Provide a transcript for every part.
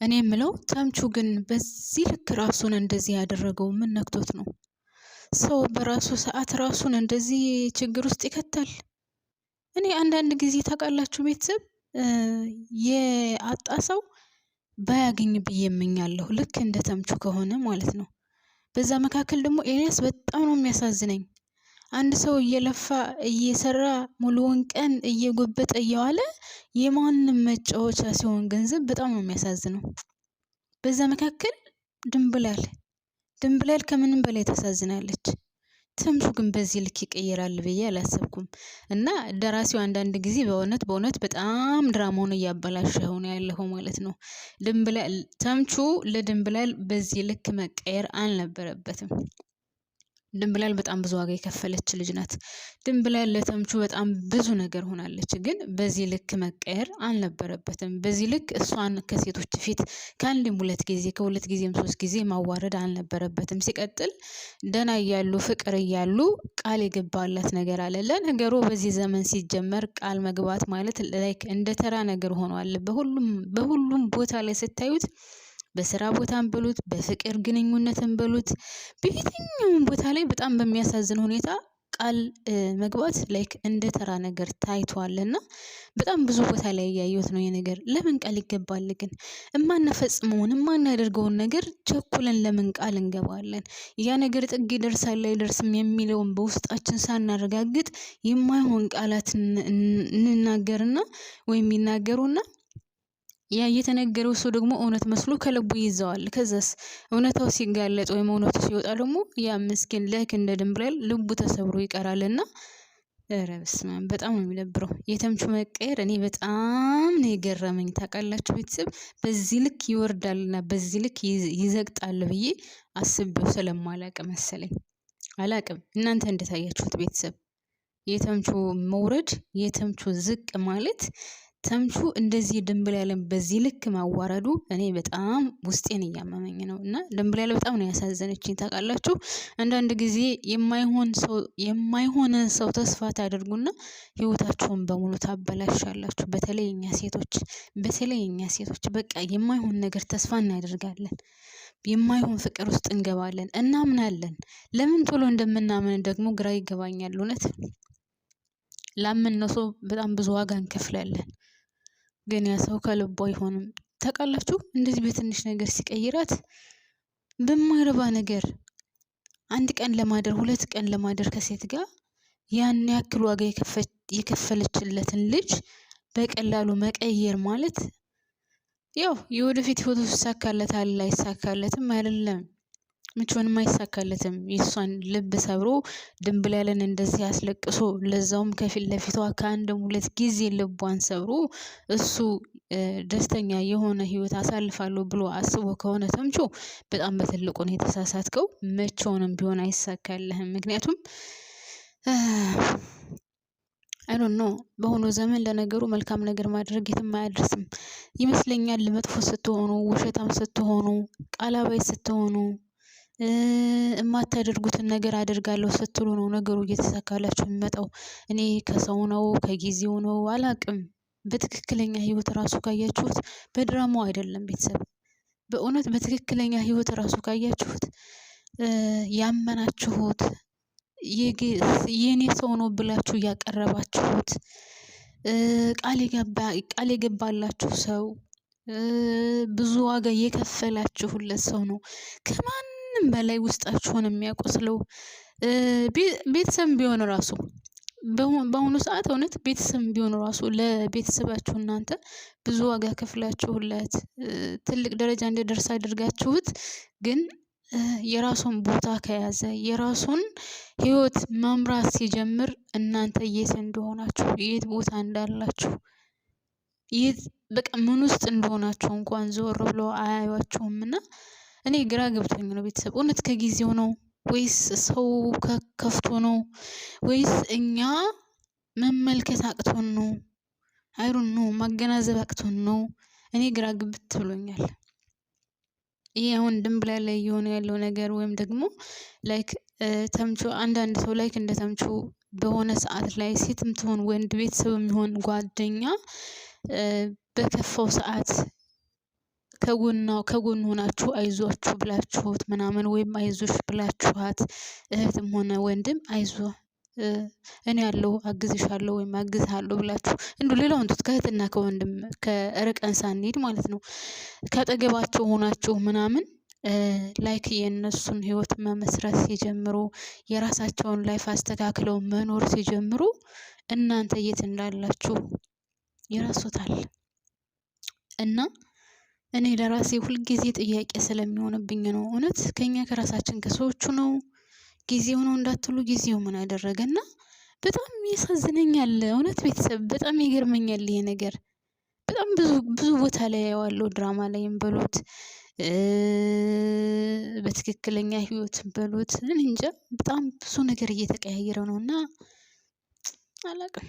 እኔ የምለው ተምቹ ግን በዚህ ልክ ራሱን እንደዚህ ያደረገው ምን ነክቶት ነው? ሰው በራሱ ሰዓት ራሱን እንደዚህ ችግር ውስጥ ይከታል? እኔ አንዳንድ ጊዜ ታውቃላችሁ ቤተሰብ የአጣ ሰው ባያገኝ ብዬ እመኛለሁ። ልክ እንደ ተምቹ ከሆነ ማለት ነው። በዛ መካከል ደግሞ ኤልያስ በጣም ነው የሚያሳዝነኝ። አንድ ሰው እየለፋ እየሰራ ሙሉውን ቀን እየጎበጠ እየዋለ የማንም መጫወቻ ሲሆን ገንዘብ በጣም ነው የሚያሳዝነው። በዛ መካከል ድንብላል ከምንም በላይ ታሳዝናለች። ተምቹ ግን በዚህ ልክ ይቀየራል ብዬ አላሰብኩም። እና ደራሲው አንዳንድ ጊዜ በእውነት በጣም ድራማውን እያበላሸው ነው ያለው ማለት ነው። ተምቹ ለድንብላል በዚህ ልክ መቀየር አልነበረበትም። ድንብላል በጣም ብዙ ዋጋ የከፈለች ልጅ ናት። ድንብላል ለተምቹ በጣም ብዙ ነገር ሆናለች። ግን በዚህ ልክ መቀየር አልነበረበትም። በዚህ ልክ እሷን ከሴቶች ፊት ከአንድም ሁለት ጊዜ ከሁለት ጊዜም ሶስት ጊዜ ማዋረድ አልነበረበትም። ሲቀጥል ደና እያሉ ፍቅር እያሉ ቃል የገባላት ነገር አለ። ለነገሩ በዚህ ዘመን ሲጀመር ቃል መግባት ማለት ላይክ እንደ ተራ ነገር ሆኗል። በሁሉም ቦታ ላይ ስታዩት በስራ ቦታም በሉት በፍቅር ግንኙነትም በሉት በየትኛውም ቦታ ላይ በጣም በሚያሳዝን ሁኔታ ቃል መግባት ላይክ እንደ ተራ ነገር ታይቷልና በጣም ብዙ ቦታ ላይ ያያዩት ነው የነገር። ለምን ቃል ይገባል ግን? እማናፈጽመውን እማናደርገውን ነገር ቸኩለን ለምን ቃል እንገባለን? ያ ነገር ጥግ ይደርሳል አይደርስም የሚለውን በውስጣችን ሳናረጋግጥ የማይሆን ቃላት እንናገርና ወይም ይናገሩና ያ የተነገረው ሰው ደግሞ እውነት መስሎ ከልቡ ይዘዋል። ከዛስ እውነታው ሲጋለጥ ወይም እውነቱ ሲወጣ ደግሞ ያ ምስኪን ልክ እንደ ድንብላል ልቡ ተሰብሮ ይቀራልና ኧረ በስመ አብ በጣም ነው የሚደብረው። የተምቹ መቀየር እኔ በጣም ነው የገረመኝ። ታውቃላችሁ ቤተሰብ በዚህ ልክ ይወርዳልና በዚህ ልክ ይዘግጣል ብዬ አስቤው ስለማላቅ መሰለኝ። አላቅም እናንተ እንደታያችሁት ቤተሰብ የተምቹ መውረድ የተምቹ ዝቅ ማለት ተምቹ እንደዚህ ድንብላልን በዚህ ልክ ማዋረዱ እኔ በጣም ውስጤን እያመመኝ ነው። እና ድንብላል በጣም ነው ያሳዘነችኝ። ታውቃላችሁ አንዳንድ ጊዜ የማይሆን ሰው ተስፋ ታደርጉና ህይወታችሁን በሙሉ ታበላሻላችሁ። በተለይ እኛ ሴቶች በቃ የማይሆን ነገር ተስፋ እናደርጋለን። የማይሆን ፍቅር ውስጥ እንገባለን እናምናለን። ለምን ቶሎ እንደምናምን ደግሞ ግራ ይገባኛል። እውነት ላመነው ሰው በጣም ብዙ ዋጋ እንከፍላለን። ግን ያ ሰው ከልቡ አይሆንም። ታውቃላችሁ እንደዚህ በትንሽ ነገር ሲቀይራት በማይረባ ነገር አንድ ቀን ለማደር ሁለት ቀን ለማደር ከሴት ጋር ያን ያክል ዋጋ የከፈለችለትን ልጅ በቀላሉ መቀየር ማለት ያው የወደፊት ህይወቱ ይሳካለታል አይሳካለትም አይደለም ምቾንም አይሳካለትም። የሷን ልብ ሰብሮ ድንብላልን እንደዚህ አስለቅሶ ለዛውም ከፊት ለፊቷ ከአንድም ሁለት ጊዜ ልቧን ሰብሮ እሱ ደስተኛ የሆነ ህይወት አሳልፋለሁ ብሎ አስቦ ከሆነ ተምቹ በጣም በትልቁ ነው የተሳሳትከው። መቼውንም ቢሆን አይሳካልህም። ምክንያቱም አይ ዶንት ኖ በሆነ ዘመን ለነገሩ መልካም ነገር ማድረግ የትም አያደርስም ይመስለኛል። መጥፎ ስትሆኑ ውሸታም ስትሆኑ ቃላባይ ስትሆኑ የማታደርጉትን ነገር አደርጋለሁ ስትሉ ነው ነገሩ እየተሳካላችሁ የሚመጣው። እኔ ከሰው ነው ከጊዜው ነው አላቅም። በትክክለኛ ህይወት ራሱ ካያችሁት በድራማው አይደለም ቤተሰብ በእውነት በትክክለኛ ህይወት ራሱ ካያችሁት ያመናችሁት የኔ ሰው ነው ብላችሁ ያቀረባችሁት ቃል የገባላችሁ ሰው ብዙ ዋጋ የከፈላችሁለት ሰው ነው ከማንም በላይ ውስጣችሁን የሚያቆስለው። ቤተሰብ ቢሆን ራሱ በአሁኑ ሰዓት እውነት ቤተሰብ ቢሆን ራሱ ለቤተሰባችሁ እናንተ ብዙ ዋጋ ከፍላችሁለት ትልቅ ደረጃ እንዲደርስ አድርጋችሁት ግን የራሱን ቦታ ከያዘ የራሱን ህይወት መምራት ሲጀምር እናንተ የት እንደሆናችሁ የት ቦታ እንዳላችሁ የት በቃ ምን ውስጥ እንደሆናችሁ እንኳን ዞር ብሎ አያዩአችሁምና እኔ ግራ ገብቶኝ ነው ቤተሰብ። እውነት ከጊዜው ነው ወይስ ሰው ከፍቶ ነው ወይስ እኛ መመልከት አቅቶን ነው? አይ ዶንት ኖ ማገናዘብ አቅቶን ነው? እኔ ግራ ግብት ብሎኛል። ይሄ አሁን ድንብላል ላይ እየሆነ ያለው ነገር ወይም ደግሞ ላይክ ተምቹ አንዳንድ ሰው ላይክ እንደ ተምቹ በሆነ ሰዓት ላይ ሴትም ትሆን ወንድ ቤተሰብ የሚሆን ጓደኛ በከፋው ሰዓት ከጎን ሆናችሁ አይዟችሁ ብላችሁት ምናምን ወይም አይዞሽ ብላችኋት እህትም ሆነ ወንድም አይዞ እኔ ያለው አግዝሻለሁ ወይም አግዝሃለሁ ብላችሁ እንደው ሌላውን ትት ከእህትና ከወንድም ከርቀን ሳንሄድ ማለት ነው ከአጠገባቸው ሆናችሁ ምናምን ላይክ የእነሱን ህይወት መመስረት ሲጀምሩ የራሳቸውን ላይፍ አስተካክለው መኖር ሲጀምሩ እናንተ የት እንዳላችሁ ይረሱታል። እና እኔ ለራሴ ሁልጊዜ ጥያቄ ስለሚሆንብኝ ነው እውነት ከኛ ከራሳችን ከሰዎቹ ነው ጊዜው ነው እንዳትሉ ጊዜው ምን አደረገና በጣም ያሳዝነኛል። እውነት ቤተሰብ በጣም ይገርመኛል ይሄ ነገር። በጣም ብዙ ቦታ ላይ ያዋለው ድራማ ላይም በሉት በትክክለኛ ህይወት በሉት እንጃ በጣም ብዙ ነገር እየተቀያየረ ነውና አላቅም።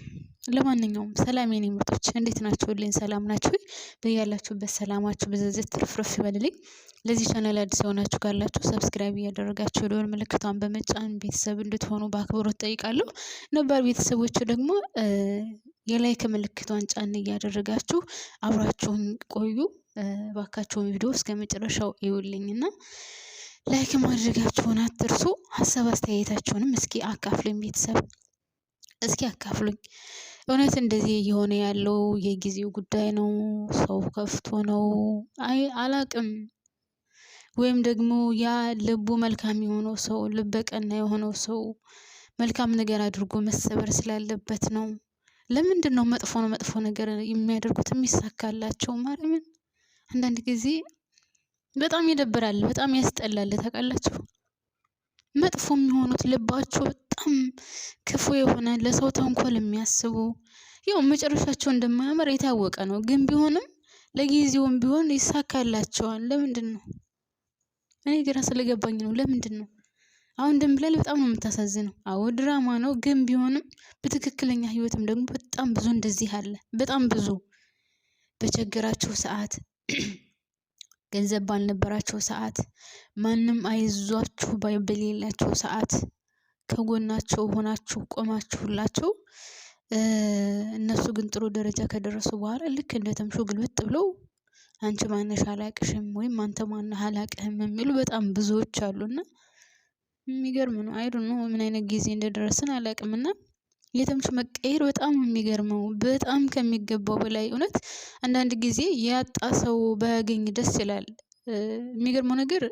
ለማንኛውም ሰላም የኔ ምርጦች እንዴት ናችሁልኝ? ሰላም ናችሁ? በያላችሁበት ሰላማችሁ በዘዘት ትርፍርፍ ይበልልኝ። ለዚህ ቻናል አዲስ ሆናችሁ ካላችሁ ሰብስክራይብ እያደረጋችሁ ደወል ምልክቷን በመጫን ቤተሰብ እንድትሆኑ በአክብሮት ጠይቃለሁ። ነባር ቤተሰቦቹ ደግሞ የላይክ ምልክቷን ጫን እያደረጋችሁ አብራችሁን ቆዩ። ባካችሁን ቪዲዮ እስከመጨረሻው ይውልኝና ላይክ ማድረጋችሁን አትርሱ። ሀሳብ አስተያየታችሁንም እስኪ አካፍሉኝ ቤተሰብ እስኪ አካፍሉኝ። እውነት እንደዚህ እየሆነ ያለው የጊዜው ጉዳይ ነው? ሰው ከፍቶ ነው? አይ አላቅም። ወይም ደግሞ ያ ልቡ መልካም የሆነው ሰው ልበቀና የሆነው ሰው መልካም ነገር አድርጎ መሰበር ስላለበት ነው? ለምንድነው መጥፎ ነገር የሚያደርጉት የሚሳካላቸው? ማርያምን አንዳንድ ጊዜ በጣም ይደብራል፣ በጣም ያስጠላል። ታውቃላችሁ መጥፎ የሚሆኑት ልባቸው በጣም ክፉ የሆነ ለሰው ተንኮል የሚያስቡ ያው መጨረሻቸው እንደማያምር የታወቀ ነው። ግን ቢሆንም ለጊዜውም ቢሆን ይሳካላቸዋል። ለምንድን ነው? እኔ ግራ ስለገባኝ ነው። ለምንድን ነው? አሁን ድንብላል በጣም ነው የምታሳዝነው። አዎ ድራማ ነው፣ ግን ቢሆንም በትክክለኛ ህይወትም ደግሞ በጣም ብዙ እንደዚህ አለ። በጣም ብዙ በቸገራችሁ ሰዓት ገንዘብ ባልነበራቸው ሰዓት ማንም አይዟችሁ በሌላቸው ሰዓት ከጎናቸው ሆናችሁ ቆማችሁላቸው እነሱ ግን ጥሩ ደረጃ ከደረሱ በኋላ ልክ እንደ ተምሾ ግልብጥ ብለው አንቺ ማነሽ አላቅሽም ወይም አንተ ማነህ አላቅህም የሚሉ በጣም ብዙዎች አሉና የሚገርም ነው። አይ ዶንት ኖ ምን አይነት ጊዜ እንደደረስን አላቅምና የተምቹ መቀየር በጣም የሚገርመው በጣም ከሚገባው በላይ እውነት አንዳንድ ጊዜ ያጣ ሰው ባያገኝ ደስ ይላል። የሚገርመው ነገር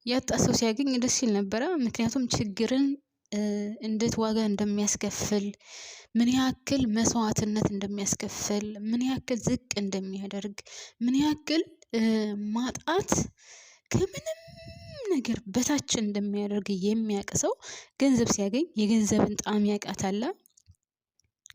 ያጣ ሰው ሲያገኝ ደስ ይል ነበረ። ምክንያቱም ችግርን እንዴት ዋጋ እንደሚያስከፍል ምን ያክል መስዋዕትነት እንደሚያስከፍል ምን ያክል ዝቅ እንደሚያደርግ ምን ያክል ማጣት ከምንም ነገር በታች እንደሚያደርግ የሚያውቅ ሰው ገንዘብ ሲያገኝ የገንዘብን ጣዕም ያውቃታል።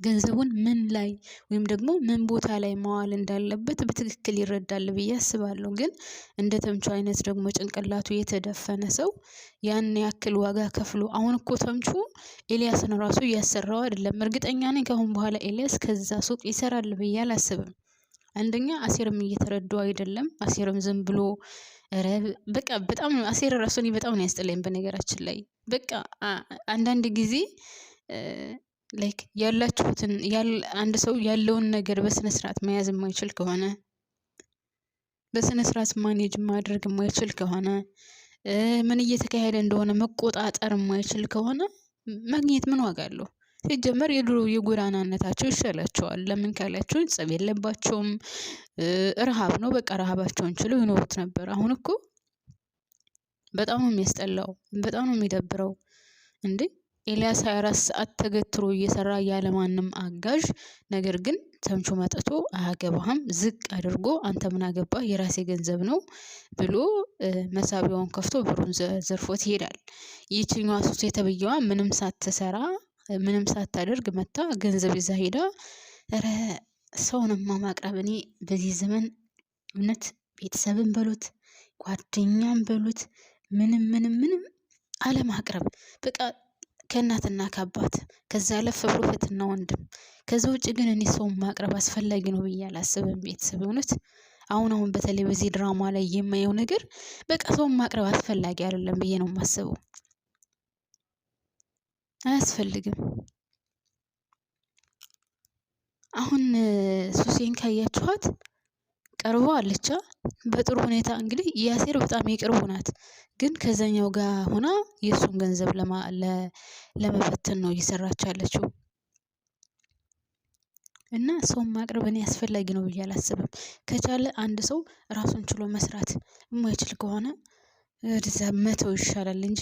ገንዘቡን ምን ላይ ወይም ደግሞ ምን ቦታ ላይ ማዋል እንዳለበት በትክክል ይረዳል ብዬ አስባለሁ። ግን እንደ ተምቹ አይነት ደግሞ ጭንቅላቱ የተደፈነ ሰው ያን ያክል ዋጋ ከፍሎ አሁን እኮ ተምቹ ኤልያስን ራሱ እያሰራው አይደለም። እርግጠኛ ነኝ ከአሁን በኋላ ኤልያስ ከዛ ሱቅ ይሰራል ብዬ አላስብም። አንደኛ አሴርም እየተረዳው አይደለም። አሴርም ዝም ብሎ በቃ በጣም አሴር ራሱ እኔ በጣም ነው ያስጠላኝ። በነገራችን ላይ በቃ አንዳንድ ጊዜ ላይክ ያላችሁትን አንድ ሰው ያለውን ነገር በስነ ስርዓት መያዝ የማይችል ከሆነ በስነ ስርዓት ማኔጅ ማድረግ የማይችል ከሆነ ምን እየተካሄደ እንደሆነ መቆጣጠር የማይችል ከሆነ ማግኘት ምን ዋጋ አለው? ሲጀመር የድሮ የጎዳናነታቸው ይሻላቸዋል። ለምን ካላችሁ ጸብ የለባቸውም። ረሃብ ነው በቃ ረሃባቸውን ችለው ይኖሩት ነበር። አሁን እኮ በጣም ነው የሚያስጠላው፣ በጣም ነው የሚደብረው። እንዴ ኤልያስ 24 ሰዓት ተገትሮ እየሰራ ያለ ማንም አጋዥ፣ ነገር ግን ተምቹ መጥቶ አያገባህም ዝቅ አድርጎ አንተ ምን አገባህ የራሴ ገንዘብ ነው ብሎ መሳቢያውን ከፍቶ ብሩን ዘርፎት ይሄዳል። ይቺኛዋ ሱስ የተብየዋ ምንም ሳትሰራ ምንም ሳታደርግ መታ ገንዘብ ይዛ ሄዳ ኧረ ሰውንማ ማቅረብ እኔ በዚህ ዘመን እውነት ቤተሰብን በሉት ጓደኛም በሉት ምንም አለማቅረብ በቃ ከእናትና ከአባት ከዛ ያለፈ ብሎ እህትና ወንድም ከዛ ውጭ ግን እኔ ሰውን ማቅረብ አስፈላጊ ነው ብዬ አላስብም። ቤተሰብ እውነት አሁን በተለይ በዚህ ድራማ ላይ የማየው ነገር በቃ ሰውን ማቅረብ አስፈላጊ አይደለም ብዬ ነው የማስበው። አያስፈልግም። አሁን ሱሴን ካያችኋት ቀርበዋለች። በጥሩ ሁኔታ እንግዲህ የአሴር በጣም የቅርቡ ናት። ግን ከዛኛው ጋር ሆና የእሱን ገንዘብ ለመበተን ነው እየሰራች ያለችው። እና ሰውን ማቅረብ እኔ አስፈላጊ ነው ብዬ አላስብም። ከቻለ አንድ ሰው ራሱን ችሎ መስራት የማይችል ከሆነ ወደዛ መተው ይሻላል እንጂ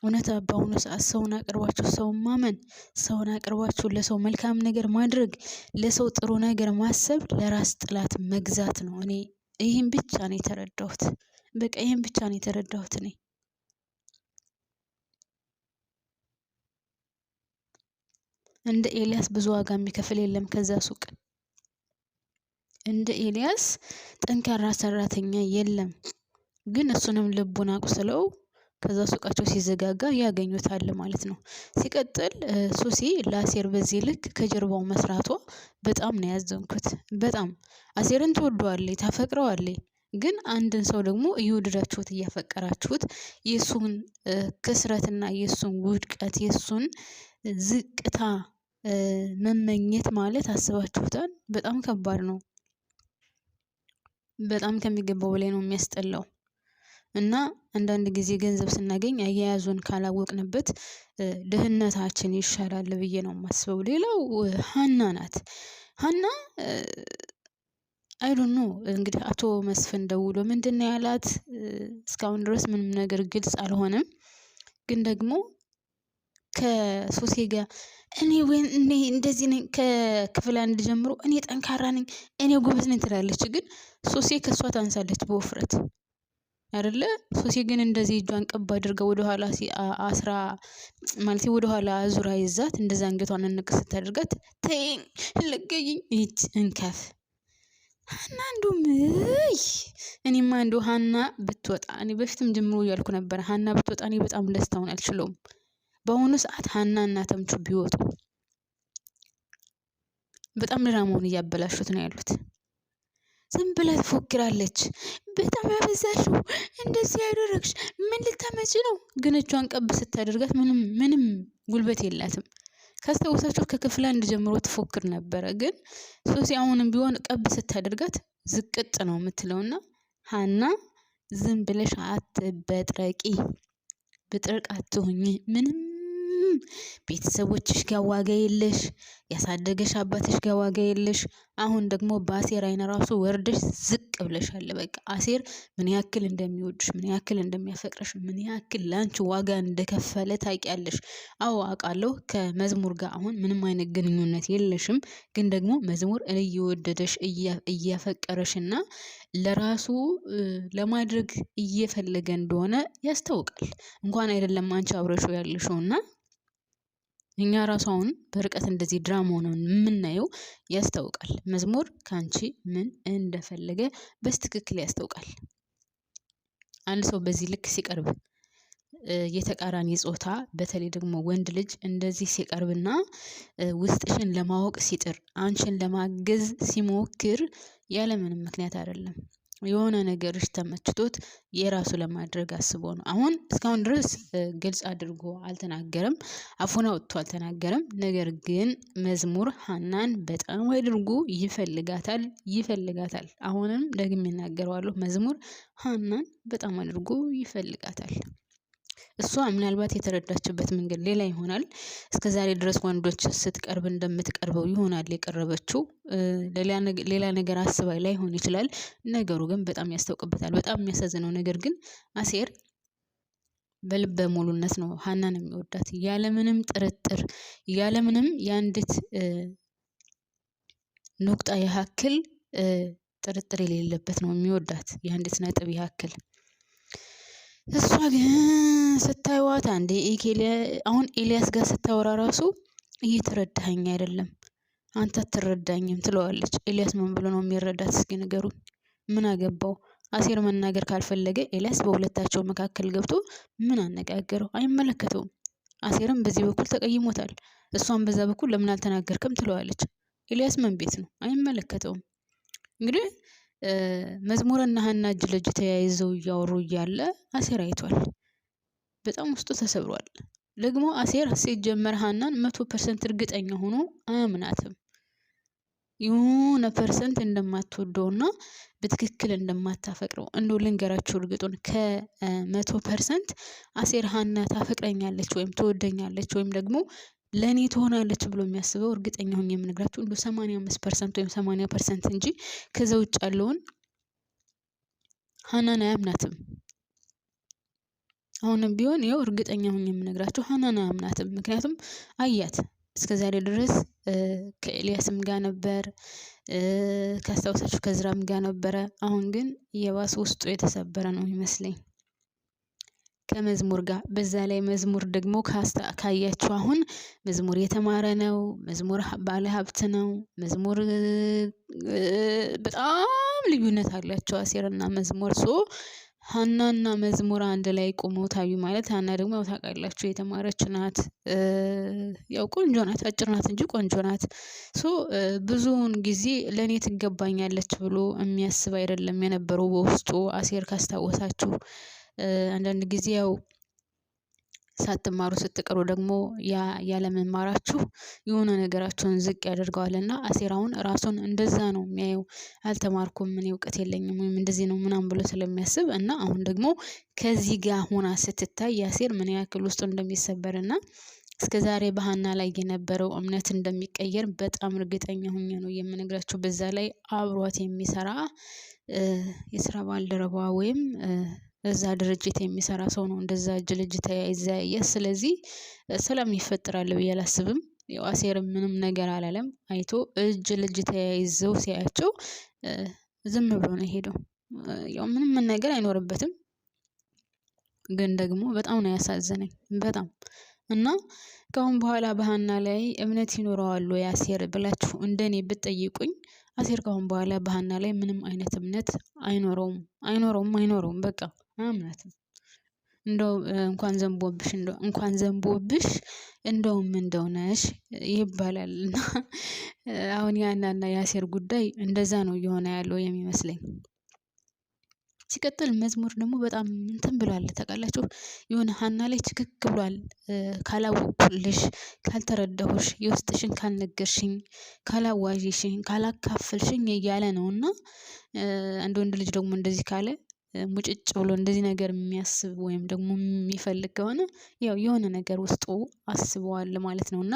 እውነት በአሁኑ ሰዓት ሰውን አቅርባችሁ ሰውን ማመን፣ ሰውን አቅርባችሁ ለሰው መልካም ነገር ማድረግ፣ ለሰው ጥሩ ነገር ማሰብ ለራስ ጥላት መግዛት ነው። እኔ ይህን ብቻ ነው የተረዳሁት። በቃ ይህን ብቻ ነው የተረዳሁት እኔ። እንደ ኤልያስ ብዙ ዋጋ የሚከፍል የለም ከዛ ሱቅ። እንደ ኤልያስ ጠንካራ ሰራተኛ የለም። ግን እሱንም ልቡን አቁስለው ከዛ ሱቃቸው ሲዘጋጋ ያገኙታል ማለት ነው። ሲቀጥል ሱሲ ለአሴር በዚህ ልክ ከጀርባው መስራቷ በጣም ነው ያዘንኩት። በጣም አሴርን ትወደዋለች፣ ታፈቅረዋለች። ግን አንድን ሰው ደግሞ እየወደዳችሁት እያፈቀራችሁት የሱን ክስረትና የሱን ውድቀት የሱን ዝቅታ መመኘት ማለት አስባችሁታል? በጣም ከባድ ነው። በጣም ከሚገባው በላይ ነው የሚያስጠላው። እና አንዳንድ ጊዜ ገንዘብ ስናገኝ አያያዙን ካላወቅንበት ድህነታችን ይሻላል ብዬ ነው የማስበው። ሌላው ሀና ናት። ሀና አይ ዶንት ኖ እንግዲህ አቶ መስፍን ደውሎ ምንድነው ያላት? እስካሁን ድረስ ምንም ነገር ግልጽ አልሆነም። ግን ደግሞ ከሶሴ ጋር እኔ እንደዚህ ነኝ፣ ከክፍል 1 ጀምሮ እኔ ጠንካራ ነኝ፣ እኔ ጎበዝ ነኝ ትላለች። ግን ሶሴ ከሷ ታንሳለች በውፍረት አይደለ? ሶሴ ግን እንደዚህ እጇን ቀባ አድርጋ ወደኋላ አስራ ማለት ወደኋላ አዙራ ይዛት እንደዛ አንገቷን እንቅ ስታደርጋት ተይኝ ልገይኝ ይች እንከፍ ሀና እንደውም እኔማ እንደው ሀና ብትወጣ፣ እኔ በፊትም ጀምሮ እያልኩ ነበር ሀና ብትወጣ እኔ በጣም ደስታውን አልችለውም። በአሁኑ ሰዓት ሀና እና ተምቹ ቢወጡ በጣም ድራማውን እያበላሹት ነው ያሉት። ዝም ብላ ትፎክራለች። በጣም ያበዛሽው፣ እንደዚህ ያደረግሽ፣ ምን ልታመጪ ነው? ግን እጇን ቀብ ስታደርጋት ምንም ጉልበት የላትም። ካስታወሳችሁ ከክፍል 1 ጀምሮ ትፎክር ነበረ። ግን ሶሲ አሁንም ቢሆን ቀብ ስታደርጋት ዝቅጥ ነው የምትለውና ሀና ዝም ብለሽ አትበጥረቂ፣ ብጥርቅ አትሁኝ። ምንም ቤተሰቦችሽ ጋር ዋጋ የለሽ፣ ያሳደገሽ አባትሽ ጋር ዋጋ የለሽ። አሁን ደግሞ በአሴር አይነ ራሱ ወርደሽ ዝቅ ብለሻል። በቃ አሴር ምን ያክል እንደሚወድሽ፣ ምን ያክል እንደሚያፈቅረሽ፣ ምን ያክል ላንቺ ዋጋ እንደከፈለ ታውቂያለሽ። አዎ አውቃለሁ። ከመዝሙር ጋር አሁን ምንም አይነት ግንኙነት የለሽም። ግን ደግሞ መዝሙር እየወደደሽ እያፈቀረሽና ለራሱ ለማድረግ እየፈለገ እንደሆነ ያስታውቃል። እንኳን አይደለም አንቺ አብረሽው ያለሽውና እኛ ራሱ አሁን በርቀት እንደዚህ ድራማ ሆነን የምናየው ያስታውቃል። መዝሙር ካንቺ ምን እንደፈለገ በስትክክል ያስታውቃል። አንድ ሰው በዚህ ልክ ሲቀርብ የተቃራኒ ጾታ በተለይ ደግሞ ወንድ ልጅ እንደዚህ ሲቀርብና ውስጥሽን ለማወቅ ሲጥር አንቺን ለማገዝ ሲሞክር ያለምንም ምክንያት አይደለም። የሆነ ነገርሽ ተመችቶት የራሱ ለማድረግ አስቦ ነው። አሁን እስካሁን ድረስ ግልጽ አድርጎ አልተናገረም፣ አፉን አውጥቶ አልተናገረም። ነገር ግን መዝሙር ሀናን በጣም አድርጎ ይፈልጋታል። አሁንም ደግሜ እናገረዋለሁ፣ መዝሙር ሀናን በጣም አድርጎ ይፈልጋታል። እሷ ምናልባት የተረዳችበት መንገድ ሌላ ይሆናል። እስከዛሬ ድረስ ወንዶች ስትቀርብ እንደምትቀርበው ይሆናል የቀረበችው። ሌላ ነገር አስባ ላይሆን ይችላል። ነገሩ ግን በጣም ያስታውቅበታል። በጣም የሚያሳዝነው ነገር ግን አሴር በልበ ሙሉነት ነው ሀናን የሚወዳት፣ ያለምንም ጥርጥር፣ ያለምንም የአንዲት ኑቅጣ ያክል ጥርጥር የሌለበት ነው የሚወዳት፣ የአንዲት ነጥብ ያክል። እሷ ግን ስታዩዋት አንዴ አሁን ኤልያስ ጋር ስታወራ ራሱ እየተረዳኸኝ አይደለም፣ አንተ አትረዳኝም ትለዋለች። ኤልያስ ምን ብሎ ነው የሚረዳት? እስኪ ንገሩኝ። ምን አገባው? አሴር መናገር ካልፈለገ ኤልያስ በሁለታቸው መካከል ገብቶ ምን አነጋገረው? አይመለከተውም። አሴርም በዚህ በኩል ተቀይሞታል፣ እሷም በዛ በኩል ለምን አልተናገርክም ትለዋለች። ኤልያስ ምን ቤት ነው? አይመለከተውም። እንግዲህ መዝሙርና ሀና እጅ ለእጅ ተያይዘው እያወሩ እያለ አሴር አይቷል። በጣም ውስጡ ተሰብሯል። ደግሞ አሴር ሲጀመር ሀናን 100% እርግጠኛ ሆኖ አያምናትም። የሆነ ፐርሰንት እንደማትወደውና በትክክል እንደማታፈቅረው እንደው ልንገራችሁ እርግጡን ከ100% አሴር ሀና ታፈቅረኛለች ወይም ትወደኛለች ወይም ደግሞ ለኔ ትሆናለች ብሎ የሚያስበው እርግጠኛ ሆኜ የምነግራችሁ እንደው 85% ወይም 80% እንጂ ከዛ ውጭ ያለውን ሀናን አያምናትም። አሁንም ቢሆን ይኸው እርግጠኛ ሆኜ የምነግራችሁ ሀናን አያምናትም። ምክንያቱም አያት እስከዛሬ ድረስ ከኤልያስም ጋር ነበር፣ ካስታውሳችሁ ከዝራም ጋር ነበረ። አሁን ግን የባስ ውስጡ የተሰበረ ነው ይመስለኝ ከመዝሙር ጋር። በዛ ላይ መዝሙር ደግሞ ካያችሁ አሁን መዝሙር የተማረ ነው፣ መዝሙር ባለ ሀብት ነው። መዝሙር በጣም ልዩነት አላቸው አሴርና መዝሙር። ሀናና መዝሙር አንድ ላይ ቆመው ታዩ ማለት ሀና ደግሞ ያው ታውቃላችሁ የተማረች ናት፣ ያው ቆንጆ ናት፣ አጭር ናት እንጂ ቆንጆ ናት። ብዙውን ጊዜ ለኔ ትገባኛለች ብሎ የሚያስብ አይደለም የነበረው በውስጡ አሴር ካስታወሳችሁ። አንዳንድ ጊዜ ያው ሳትማሩ ስትቀሩ ደግሞ ያለመማራችሁ የሆነ ነገራችሁን ዝቅ ያደርገዋልና አሴር አሁን ራሱን እንደዛ ነው የሚያየው። አልተማርኩም፣ ምን እውቀት የለኝም ወይም እንደዚህ ነው ምናምን ብሎ ስለሚያስብ እና አሁን ደግሞ ከዚህ ጋር ሆና ስትታይ አሴር ምን ያክል ውስጡ እንደሚሰበርና እስከዛሬ በሀና ላይ የነበረው እምነት እንደሚቀየር በጣም እርግጠኛ ሆኜ ነው የምነግራችሁ። በዛ ላይ አብሯት የሚሰራ የስራ ባልደረባ ወይም እዛ ድርጅት የሚሰራ ሰው ነው እንደዛ እጅ ለእጅ ተያይዛ ያየ። ስለዚህ ሰላም ይፈጠራል ብዬ አላስብም። ያው አሴርም ምንም ነገር አላለም። አይቶ እጅ ለእጅ ተያይዘው ሲያያቸው ዝም ብሎ ነው የሄደው። ያው ምንም ነገር አይኖርበትም፣ ግን ደግሞ በጣም ነው ያሳዘነኝ በጣም። እና ከአሁን በኋላ በሀና ላይ እምነት ይኖረዋል ወይ አሴር ብላችሁ እንደኔ ብትጠይቁኝ አሴር ከአሁን በኋላ በሀና ላይ ምንም አይነት እምነት አይኖረውም በቃ አያምናትም። እንደው እንኳን ዘንቦብሽ እንደውም እንደውነሽ ይባላል። እና አሁን ያናና የአሴር ጉዳይ እንደዛ ነው እየሆነ ያለው የሚመስለኝ። ሲቀጥል መዝሙር ደግሞ በጣም እንትን ብሏል ታውቃላችሁ። የሆነ ሀና ላይ ችክክ ብሏል። ካላወቅኩልሽ፣ ካልተረዳሁሽ፣ የውስጥሽን ካልነገርሽኝ፣ ካላዋዥሽኝ፣ ካላካፈልሽኝ እያለ ነው። እና አንድ ወንድ ልጅ ደግሞ እንደዚህ ካለ ሙጭጭ ብሎ እንደዚህ ነገር የሚያስብ ወይም ደግሞ የሚፈልግ ከሆነ ያው የሆነ ነገር ውስጡ አስበዋል ማለት ነው። እና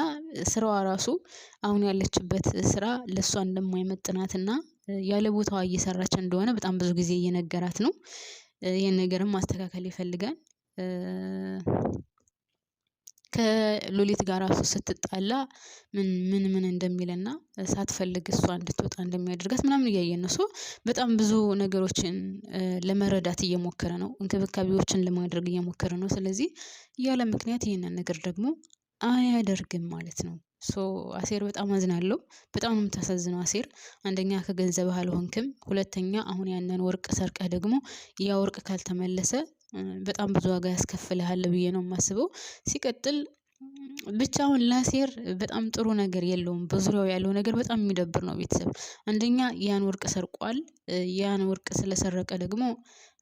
ስራዋ ራሱ አሁን ያለችበት ስራ ለእሷ እንደማይመጥናትና ያለ ቦታዋ እየሰራች እንደሆነ በጣም ብዙ ጊዜ እየነገራት ነው። ይህን ነገርም ማስተካከል ይፈልጋል። ከሉሊት ጋር ራሱ ስትጣላ ምን እንደሚልና ሳትፈልግ እሷ እንድትወጣ እንደሚያደርጋት ምናምን እያየን ነው። በጣም ብዙ ነገሮችን ለመረዳት እየሞከረ ነው፣ እንክብካቤዎችን ለማድረግ እየሞከረ ነው። ስለዚህ ያለ ምክንያት ይህንን ነገር ደግሞ አያደርግም ማለት ነው። አሴር በጣም አዝናለሁ። በጣም ነው የምታሳዝነው አሴር። አንደኛ ከገንዘብ አልሆንክም፣ ሁለተኛ አሁን ያንን ወርቅ ሰርቀህ ደግሞ ያ ወርቅ ካልተመለሰ በጣም ብዙ ዋጋ ያስከፍልሃል ብዬ ነው የማስበው። ሲቀጥል ብቻውን ለአሴር በጣም ጥሩ ነገር የለውም። በዙሪያው ያለው ነገር በጣም የሚደብር ነው። ቤተሰብ አንደኛ ያን ወርቅ ሰርቋል። ያን ወርቅ ስለሰረቀ ደግሞ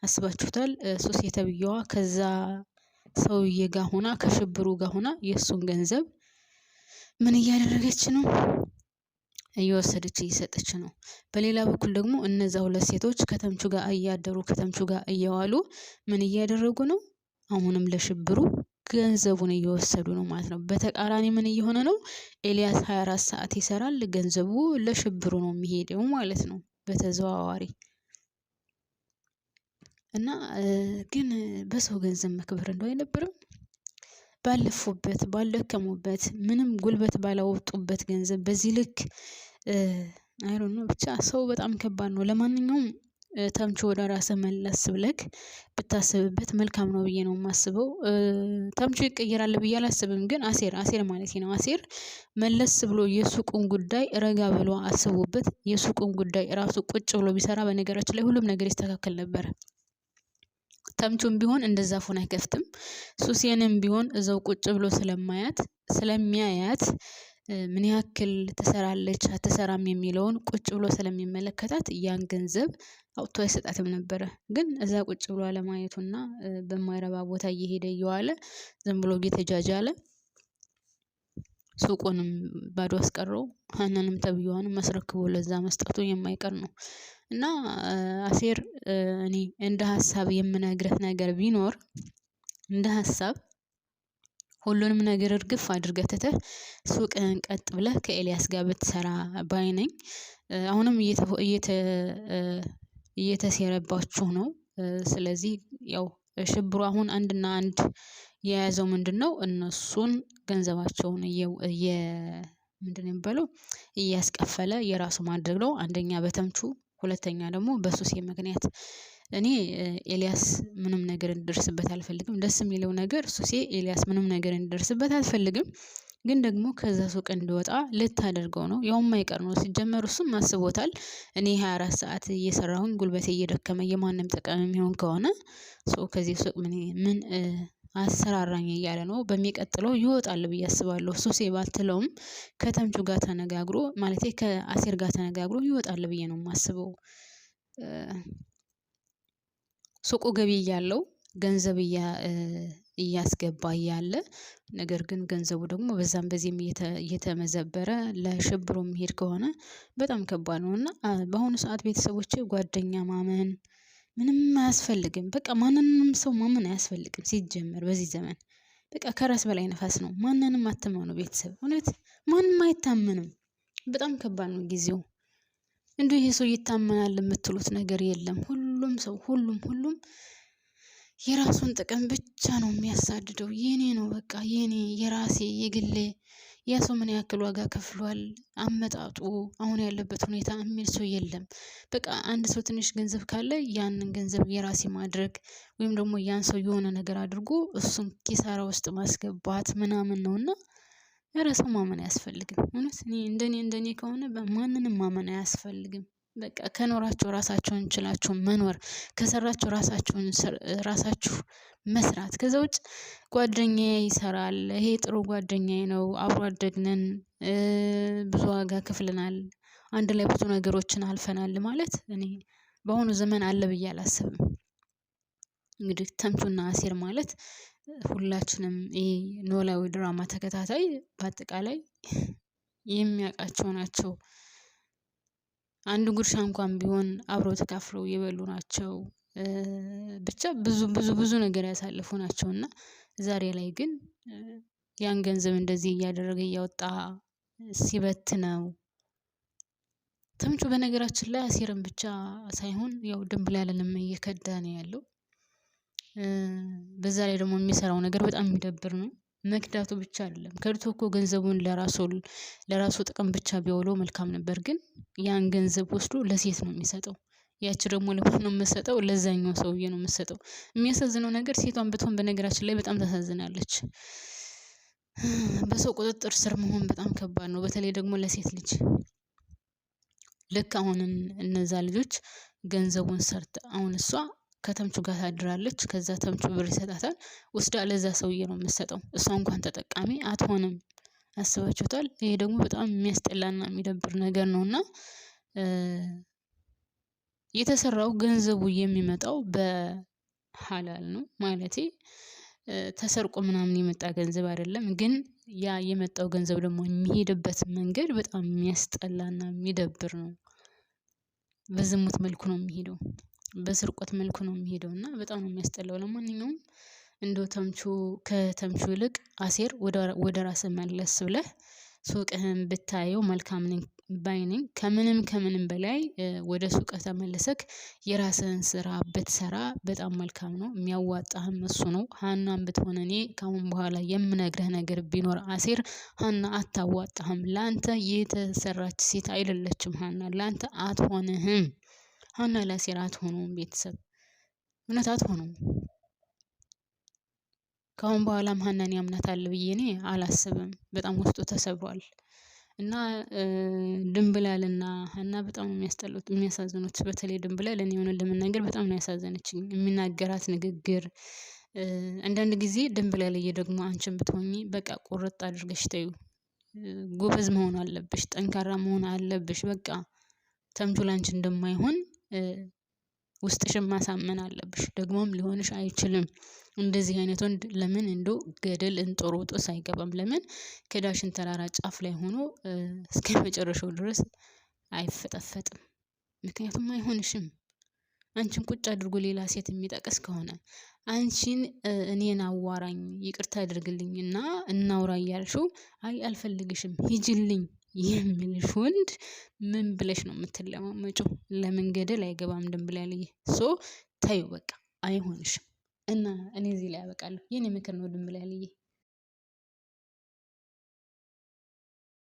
አስባችሁታል፣ ሶስት የተብየዋ ከዛ ሰውዬ ጋር ሆና ከሽብሩ ጋር ሆና የእሱን ገንዘብ ምን እያደረገች ነው? እየወሰደች እየሰጠች ነው። በሌላ በኩል ደግሞ እነዛ ሁለት ሴቶች ከተምቹ ጋር እያደሩ ከተምቹ ጋር እየዋሉ ምን እያደረጉ ነው? አሁንም ለሽብሩ ገንዘቡን እየወሰዱ ነው ማለት ነው። በተቃራኒ ምን እየሆነ ነው? ኤልያስ 24 ሰዓት ይሰራል፣ ገንዘቡ ለሽብሩ ነው የሚሄደው ማለት ነው በተዘዋዋሪ። እና ግን በሰው ገንዘብ መክበር እንደው አይነበርም? ባለፉበት ባልደከሙበት ምንም ጉልበት ባላወጡበት ገንዘብ በዚህ ልክ አይሮን ነው። ብቻ ሰው በጣም ከባድ ነው። ለማንኛውም ተምቹ ወደ ራስህ መለስ ብለክ ብታስብበት መልካም ነው ብዬ ነው የማስበው። ተምቹ ይቀየራል ብዬ አላስብም፣ ግን አሴር ማለት ነው። አሴር መለስ ብሎ የሱቁን ጉዳይ ረጋ ብሎ አስቦበት የሱቁን ጉዳይ ራሱ ቁጭ ብሎ ቢሰራ በነገራችን ላይ ሁሉም ነገር ይስተካከል ነበር። ተምቹም ቢሆን እንደዛ ፎን አይከፍትም። ሱሲየንም ቢሆን እዛው ቁጭ ብሎ ስለሚያያት ምን ያክል ትሰራለች አትሰራም የሚለውን ቁጭ ብሎ ስለሚመለከታት ያን ገንዘብ አውጥቶ አይሰጣትም ነበረ። ግን እዛ ቁጭ ብሎ አለማየቱና በማይረባ ቦታ እየሄደ እየዋለ ዝም ብሎ እየተጃጃለ ሱቁንም ባዶ አስቀረው። ሀናንም ተብዬዋንም አስረክቦ ለዛ መስጠቱ የማይቀር ነው። እና አሴር እኔ እንደ ሀሳብ የምነግርህ ነገር ቢኖር እንደ ሀሳብ ሁሉንም ነገር እርግፍ አድርገህ ትተህ ሱቅህን ቀጥ ብለህ ከኤልያስ ጋር ብትሰራ ባይ ነኝ። አሁንም እየተሴረባችሁ ነው። ስለዚህ ያው ሽብሩ አሁን አንድና አንድ የያዘው ምንድነው? እነሱን ገንዘባቸውን ምንድነው የሚባለው እያስከፈለ የራሱ ማድረግ ነው። አንደኛ በተምቹ፣ ሁለተኛ ደግሞ በሱሴ ምክንያት። እኔ ኤልያስ ምንም ነገር እንዲደርስበት አልፈልግም። ደስ የሚለው ነገር ሱሴ ኤልያስ ምንም ነገር እንዲደርስበት አልፈልግም። ግን ደግሞ ከዛ ሱቅ እንዲወጣ ልታደርገው ነው። ያው የማይቀር ነው። ሲጀመር እሱም አስቦታል። እኔ 24 ሰዓት እየሰራሁኝ ጉልበቴ እየደከመ የማንም ጥቅም የሚሆን ከሆነ ከዚህ ሱቅ ምን አሰራራኝ እያለ ነው። በሚቀጥለው ይወጣል ብዬ አስባለሁ። ሱሴ ባትለውም ከተምቹ ጋር ተነጋግሮ ማለቴ ከአሴር ጋር ተነጋግሮ ይወጣል ብዬ ነው የማስበው። ሱቁ ገቢ እያለው ገንዘብ እያስገባ እያለ ነገር ግን ገንዘቡ ደግሞ በዛም በዚህም እየተመዘበረ ለሽብሩ የሚሄድ ከሆነ በጣም ከባድ ነው። እና በአሁኑ ሰዓት ቤተሰቦቼ ጓደኛ ማመን ምንም አያስፈልግም። በቃ ማንንም ሰው ማመን አያስፈልግም። ሲጀመር በዚህ ዘመን በቃ ከራስ በላይ ነፋስ ነው። ማንንም አትመኑ ቤተሰብ፣ እውነት ማንም አይታመንም። በጣም ከባድ ነው ጊዜው። እንዲሁ ይሄ ሰው ይታመናል የምትሉት ነገር የለም። ሁሉም ሰው ሁሉም የራሱን ጥቅም ብቻ ነው የሚያሳድደው። የኔ ነው በቃ የኔ የራሴ የግሌ። ያ ሰው ምን ያክል ዋጋ ከፍሏል፣ አመጣጡ፣ አሁን ያለበት ሁኔታ የሚል ሰው የለም። በቃ አንድ ሰው ትንሽ ገንዘብ ካለ ያንን ገንዘብ የራሴ ማድረግ ወይም ደግሞ ያን ሰው የሆነ ነገር አድርጎ እሱን ኪሳራ ውስጥ ማስገባት ምናምን ነውና ኧረ ሰው ማመን አያስፈልግም። እውነት እንደኔ ከሆነ ማንንም ማመን አያስፈልግም። በቃ ከኖራችሁ ራሳችሁን ችላችሁ መኖር፣ ከሰራችሁ ራሳችሁ መስራት። ከዛ ውጭ ጓደኛዬ ይሰራል፣ ይሄ ጥሩ ጓደኛዬ ነው፣ አብሮ አደግነን፣ ብዙ ዋጋ ከፍለናል፣ አንድ ላይ ብዙ ነገሮችን አልፈናል ማለት እኔ በአሁኑ ዘመን አለ ብዬ አላስብም። እንግዲህ ተምቹና አሴር ማለት ሁላችንም ይሄ ኖላዊ ድራማ ተከታታይ በአጠቃላይ የሚያውቃቸው ናቸው። አንድ ጉርሻ እንኳን ቢሆን አብረው ተካፍለው የበሉ ናቸው። ብቻ ብዙ ነገር ያሳለፉ ናቸው። እና ዛሬ ላይ ግን ያን ገንዘብ እንደዚህ እያደረገ እያወጣ ሲበትነው ተምቹ በነገራችን ላይ አሴርን ብቻ ሳይሆን ያው ድንብላለንም እየከዳ ነው ያለው። በዛ ላይ ደግሞ የሚሰራው ነገር በጣም የሚደብር ነው። መክዳቱ ብቻ አይደለም፣ ከድቶ እኮ ገንዘቡን ለራሱ ጥቅም ብቻ ቢያውለው መልካም ነበር። ግን ያን ገንዘብ ወስዶ ለሴት ነው የሚሰጠው። ያቺ ደግሞ ለማን ነው የምትሰጠው? ለዛኛው ሰውዬ ነው የምትሰጠው። የሚያሳዝነው ነገር ሴቷን ብትሆን በነገራችን ላይ በጣም ታሳዝናለች። በሰው ቁጥጥር ስር መሆን በጣም ከባድ ነው። በተለይ ደግሞ ለሴት ልጅ ልክ አሁን እነዛ ልጆች ገንዘቡን ሰርተ አሁን እሷ ከተምቹ ጋር ታድራለች። ከዛ ተምቹ ብር ይሰጣታል፣ ወስዳ ለዛ ሰውዬ ነው የምትሰጠው። እሷ እንኳን ተጠቃሚ አትሆንም። አስባችሁታል? ይሄ ደግሞ በጣም የሚያስጠላና የሚደብር ነገር ነውና የተሰራው ገንዘቡ የሚመጣው በሐላል ነው ማለቴ ተሰርቆ ምናምን የመጣ ገንዘብ አይደለም። ግን ያ የመጣው ገንዘብ ደግሞ የሚሄድበት መንገድ በጣም የሚያስጠላና የሚደብር ነው። በዝሙት መልኩ ነው የሚሄደው፣ በስርቆት መልኩ ነው የሚሄደው እና በጣም ነው የሚያስጠላው። ለማንኛውም እንደው ከተምቹ ይልቅ አሴር ወደ ራስህ መለስ ብለህ ሱቅህን ብታየው መልካም ባይ ነኝ። ከምንም በላይ ወደ ሱቅህ ተመልሰክ የራስህን ስራ ብትሰራ በጣም መልካም ነው። የሚያዋጣህም እሱ ነው። ሀናም ብትሆን እኔ ካሁን በኋላ የምነግርህ ነገር ቢኖር አሴር፣ ሀና አታዋጣህም። ላንተ የተሰራች ሴት አይደለችም ሀና፣ ላንተ አትሆንህም። ሀና ለአሴር አትሆነውም። ቤተሰብ እውነት አትሆነውም። ካሁን በኋላም ሀናን ያምናታል ብዬ እኔ አላስብም። በጣም ውስጡ ተሰብሯል። እና ድንብላልና ሀና በጣም ነው የሚያስጠሉት፣ የሚያሳዝኑት። በተለይ ድንብላል እኔ የሆነ ለመናገር በጣም ነው ያሳዘነችኝ። የሚናገራት ንግግር አንዳንድ ጊዜ ድንብላልዬ ደግሞ አንቺን ብትሆኚ በቃ ቁርጥ አድርገሽ ተይው። ጎበዝ መሆን አለብሽ፣ ጠንካራ መሆን አለብሽ። በቃ ተምቹ ላንቺ እንደማይሆን ውስጥሽን ማሳመን አለብሽ። ደግሞም ሊሆንሽ አይችልም። እንደዚህ አይነት ወንድ ለምን እንደው ገደል እንጦሮጦስ አይገባም? ለምን ከዳሽን ተራራ ጫፍ ላይ ሆኖ እስከመጨረሻው ድረስ አይፈጠፈጥም? ምክንያቱም አይሆንሽም። አንቺን ቁጭ አድርጎ ሌላ ሴት የሚጠቅስ ከሆነ አንቺን እኔን አዋራኝ ይቅርታ አድርግልኝና እናውራ እያልሽው አይ አልፈልግሽም ሂጂልኝ የሚልሽ ወንድ ምን ብለሽ ነው የምትለማመጪው? ለምን ገደል አይገባም ድንብላልዬ። ተይው በቃ አይሆንሽም። እና እኔ እዚህ ላይ አበቃለሁ። የኔ ምክር ነው ድንብላልዬ።